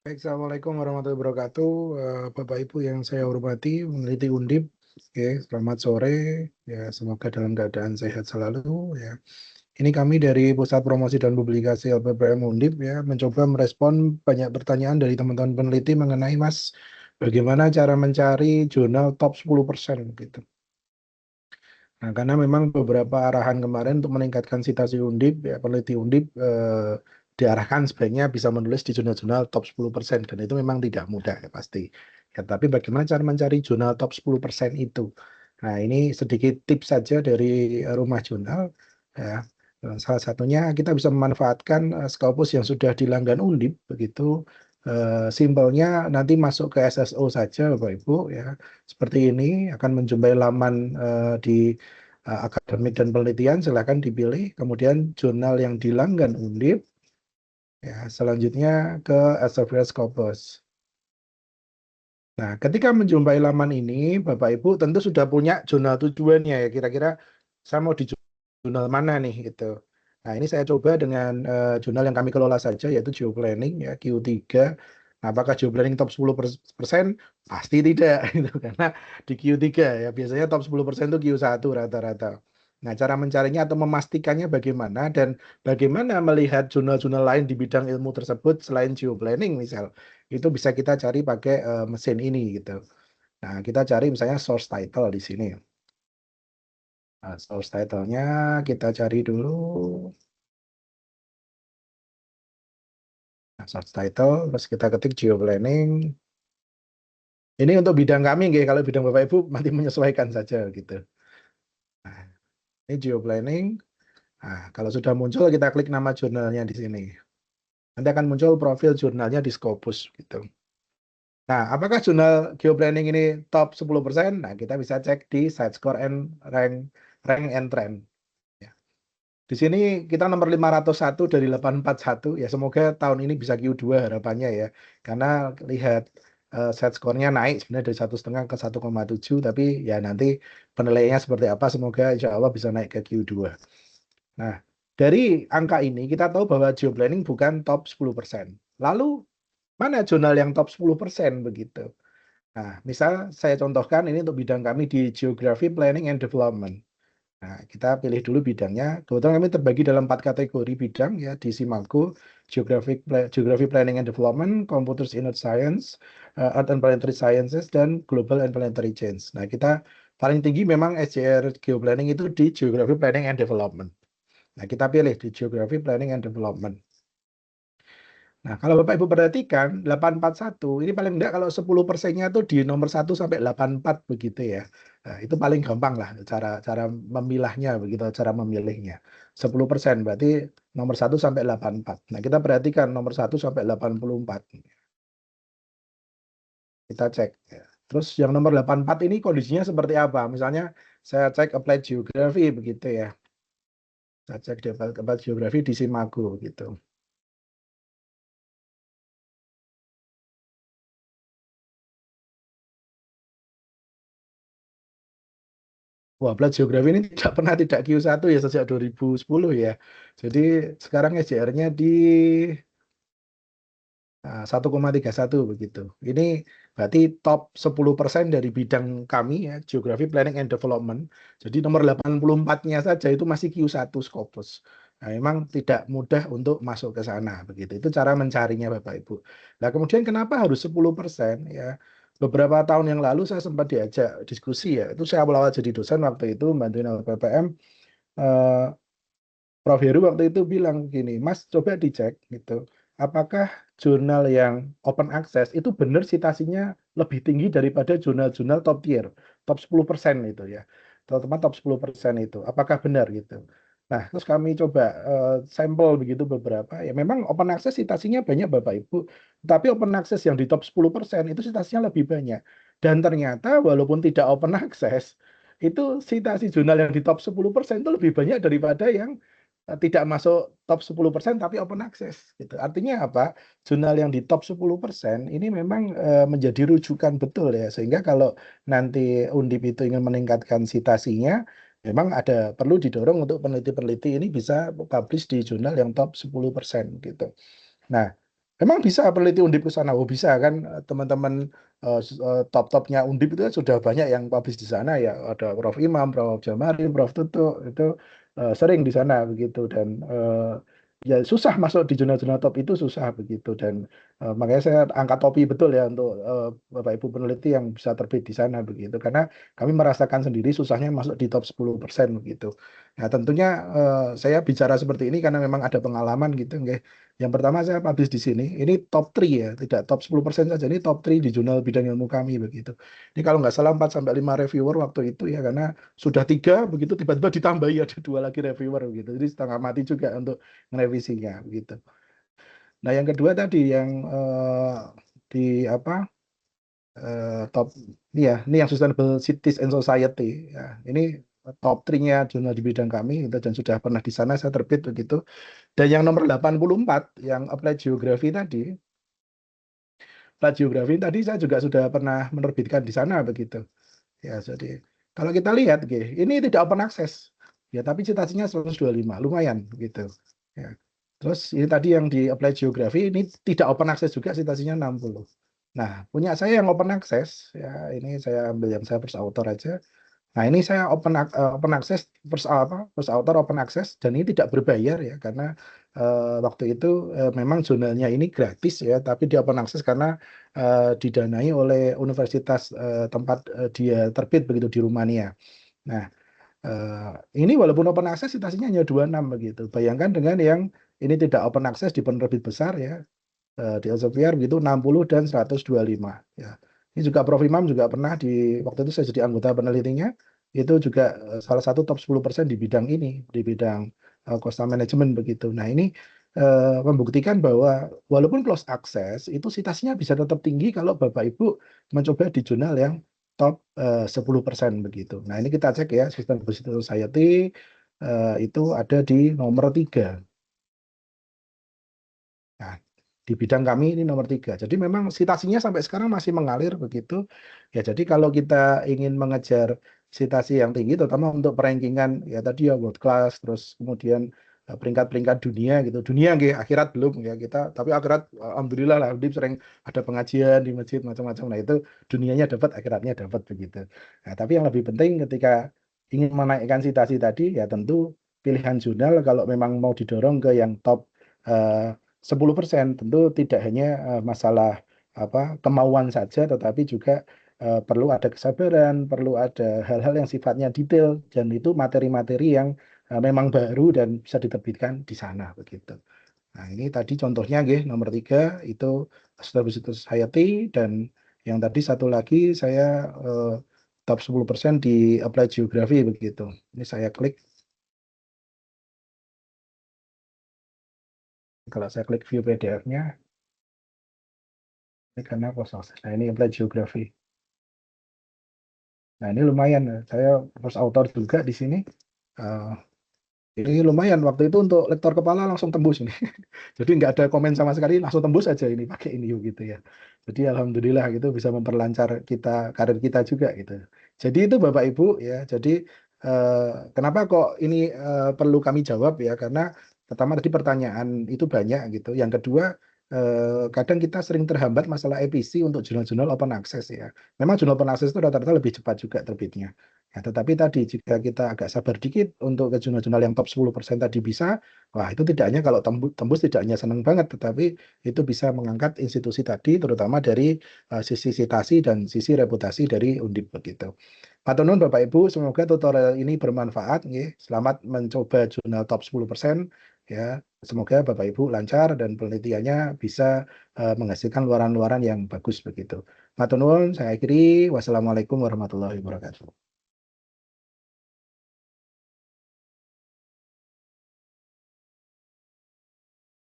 Baik, Assalamualaikum warahmatullahi wabarakatuh. Bapak Ibu yang saya hormati, peneliti Undip. Oke, selamat sore. Ya, semoga dalam keadaan sehat selalu. Ya, ini kami dari Pusat Promosi dan Publikasi LPPM Undip ya, mencoba merespon banyak pertanyaan dari teman-teman peneliti mengenai Mas, bagaimana cara mencari jurnal top 10% gitu. Nah, karena memang beberapa arahan kemarin untuk meningkatkan citasi Undip, ya, peneliti Undip diarahkan sebaiknya bisa menulis di jurnal-jurnal top 10%, dan itu memang tidak mudah ya pasti. Ya, tapi bagaimana cara mencari jurnal top 10% itu? Nah, ini sedikit tips saja dari rumah jurnal. Ya. Salah satunya kita bisa memanfaatkan Scopus yang sudah dilanggan Undip, begitu. Simpelnya nanti masuk ke SSO saja, Bapak Ibu, ya. Seperti ini akan menjumpai laman di akademik dan penelitian, silakan dipilih. Kemudian jurnal yang dilanggan Undip. Ya, selanjutnya ke Elsevier Scopus. Nah, ketika menjumpai laman ini, Bapak Ibu tentu sudah punya jurnal tujuannya ya. Kira-kira saya mau di jurnal mana nih gitu. Nah, ini saya coba dengan jurnal yang kami kelola saja, yaitu Geoplanning ya, Q3. Nah, apakah Geoplanning top 10%? Pasti tidak gitu, karena di Q3 ya biasanya top 10% itu Q1 rata-rata. Nah, cara mencarinya atau memastikannya bagaimana, dan bagaimana melihat jurnal-jurnal lain di bidang ilmu tersebut selain Geoplanning misal, itu bisa kita cari pakai mesin ini gitu. Nah, kita cari misalnya source title di sini. Nah, source title-nya kita cari dulu. Nah, source title, terus kita ketik geoplanning. Ini untuk bidang kami, nggih. Kalau bidang Bapak Ibu nanti menyesuaikan saja gitu. Nah, ini geoplanning. Nah, kalau sudah muncul kita klik nama jurnalnya di sini. Nanti akan muncul profil jurnalnya di Scopus gitu. Nah, apakah jurnal geoplanning ini top 10%? Nah, kita bisa cek di site and rank and trend. Ya. Di sini kita nomor 501 dari 841 ya, semoga tahun ini bisa Q2 harapannya ya. Karena lihat set skornya naik sebenarnya dari 1,5 ke 1,7, tapi ya nanti penilaiannya seperti apa, semoga insya Allah bisa naik ke Q2. Nah, dari angka ini kita tahu bahwa geoplanning bukan top 10%. Lalu mana jurnal yang top 10% begitu? Nah, misal saya contohkan ini untuk bidang kami di Geography Planning and Development. Nah, kita pilih dulu bidangnya. Kebetulan kami terbagi dalam 4 kategori bidang ya di Simalku: Geography Planning and Development, Computers in Earth Science, Earth and Planetary Sciences, dan Global and Planetary Change. Nah, kita paling tinggi memang SJR Geoplanning itu di Geography Planning and Development. Nah, kita pilih di Geography Planning and Development. Nah, kalau Bapak Ibu perhatikan, 841 ini paling enggak kalau 10%-nya tuh di nomor 1 sampai 84 begitu ya. Nah, itu paling gampang lah cara cara memilahnya begitu, cara memilihnya. 10% berarti nomor 1 sampai 84. Nah, kita perhatikan nomor 1 sampai 84. Kita cek ya. Terus yang nomor 84 ini kondisinya seperti apa? Misalnya saya cek Applied Geography begitu ya. Saya cek di Applied Geography di Simago gitu. Wah, pelajaran geografi ini tidak pernah tidak Q1 ya sejak 2010 ya. Jadi sekarang SJR-nya di 1,31 begitu. Ini berarti top 10% dari bidang kami ya, Geography Planning and Development. Jadi nomor 84-nya saja itu masih Q1 Scopus. Nah, memang tidak mudah untuk masuk ke sana begitu. Itu cara mencarinya Bapak Ibu. Nah, kemudian kenapa harus 10% ya? Beberapa tahun yang lalu saya sempat diajak diskusi ya. Itu saya awal-awal jadi dosen waktu itu bantuin LPPM. eh, Prof. Heru waktu itu bilang gini, Mas coba dicek gitu, apakah jurnal yang open access itu benar citasinya lebih tinggi daripada jurnal-jurnal top tier, top 10% itu ya, teman-teman top 10% itu, apakah benar gitu. Nah, terus kami coba sampel begitu beberapa, ya memang open access citasinya banyak Bapak Ibu, tapi open access yang di top 10% itu citasinya lebih banyak. Dan ternyata walaupun tidak open access, itu citasi jurnal yang di top 10% itu lebih banyak daripada yang tidak masuk top 10% tapi open access gitu. Artinya apa? Jurnal yang di top 10% ini memang menjadi rujukan betul ya. Sehingga kalau nanti Undip itu ingin meningkatkan citasinya, memang ada perlu didorong untuk peneliti-peneliti ini bisa publish di jurnal yang top 10% gitu. Nah, Memang bisa peneliti Undip ke sana, oh bisa kan teman-teman top-topnya Undip itu kan sudah banyak yang publish di sana ya, ada Prof. Imam, Prof. Jamari, Prof. Tutu itu sering di sana begitu dan ya susah masuk di jurnal-jurnal top itu susah begitu dan makanya saya angkat topi betul ya untuk Bapak Ibu peneliti yang bisa terbit di sana begitu karena kami merasakan sendiri susahnya masuk di top 10% begitu. Nah tentunya saya bicara seperti ini karena memang ada pengalaman gitu, nggih. Yang pertama saya publish di sini, ini top 3 ya, tidak top 10% saja, ini top 3 di jurnal bidang ilmu kami begitu. Ini kalau nggak salah 4 sampai 5 reviewer waktu itu ya, karena sudah 3 begitu tiba-tiba ditambahi ada 2 lagi reviewer begitu. Jadi setengah mati juga untuk merevisinya begitu. Nah, yang kedua tadi yang di apa top ini ya, ini yang Sustainable Cities and Society ya. Ini top 3-nya jurnal di bidang kami gitu, dan sudah pernah di sana saya terbit begitu. Dan yang nomor 84 yang Applied Geography tadi, Applied Geography tadi saya juga sudah pernah menerbitkan di sana begitu. Ya, jadi kalau kita lihat ini tidak open access. Ya, tapi citasinya 125, lumayan gitu. Ya. Terus ini tadi yang di Applied Geography ini tidak open access juga citasinya 60. Nah, punya saya yang open access ya, ini saya ambil yang saya first author aja. Nah, ini saya open access first author open access dan ini tidak berbayar ya karena waktu itu memang jurnalnya ini gratis ya, tapi dia open access karena didanai oleh universitas tempat dia terbit begitu di Rumania. Nah, ini walaupun open access citasinya hanya 26 begitu. Bayangkan dengan yang ini tidak open access di penerbit besar ya, di Elsevier begitu 60 dan 125 ya. Ini juga Prof. Imam juga pernah di waktu itu saya jadi anggota penelitinya, itu juga salah satu top 10% di bidang ini, di bidang coastal management begitu. Nah, ini membuktikan bahwa walaupun close access itu citasinya bisa tetap tinggi kalau Bapak Ibu mencoba di jurnal yang top 10% begitu. Nah, ini kita cek ya, Sustainable Society itu ada di nomor 3. Nah, di bidang kami ini nomor 3. Jadi memang citasinya sampai sekarang masih mengalir begitu. Ya, jadi kalau kita ingin mengejar citasi yang tinggi, terutama untuk perankingan ya tadi ya world class, terus kemudian peringkat-peringkat dunia gitu. Dunia nggih, akhirat belum ya kita. Tapi akhirat alhamdulillah lah, Undip sering ada pengajian di masjid macam-macam. Nah, itu dunianya dapat, akhiratnya dapat begitu. Nah, tapi yang lebih penting ketika ingin menaikkan citasi tadi ya tentu pilihan jurnal kalau memang mau didorong ke yang top 10%, tentu tidak hanya masalah kemauan saja, tetapi juga perlu ada kesabaran, perlu ada hal-hal yang sifatnya detail, dan itu materi-materi yang memang baru dan bisa diterbitkan di sana begitu. Nah, ini tadi contohnya nomor 3 itu Sustainable Society, dan yang tadi satu lagi saya top 10% di Applied Geography begitu. Ini saya klik. Kalau saya klik view PDF-nya, ini karena proses. Nah, ini Applied Geography. Nah, ini lumayan ya. Saya first author juga di sini. Eh, ini lumayan waktu itu untuk lektor kepala langsung tembus ini. Jadi nggak ada komen sama sekali, langsung tembus aja ini pakai ini gitu ya. Jadi alhamdulillah gitu bisa memperlancar kita karir kita juga gitu. Jadi itu Bapak Ibu ya. Jadi kenapa kok ini perlu kami jawab ya? Karena pertama tadi pertanyaan itu banyak gitu. Yang kedua kadang kita sering terhambat masalah EPC untuk jurnal-jurnal open access ya. Memang jurnal open access itu rata-rata lebih cepat juga terbitnya. Ya, tetapi tadi jika kita agak sabar dikit untuk ke jurnal-jurnal yang top 10% tadi bisa, wah itu tidak hanya kalau tembus tidak hanya senang banget, tetapi itu bisa mengangkat institusi tadi, terutama dari sisi citasi dan sisi reputasi dari Undip begitu. Matur nuwun Bapak Ibu, semoga tutorial ini bermanfaat. Selamat mencoba jurnal top 10%. Ya, semoga Bapak Ibu lancar dan penelitiannya bisa menghasilkan luaran-luaran yang bagus begitu. Matur nuwun, saya akhiri. Wassalamualaikum warahmatullahi wabarakatuh.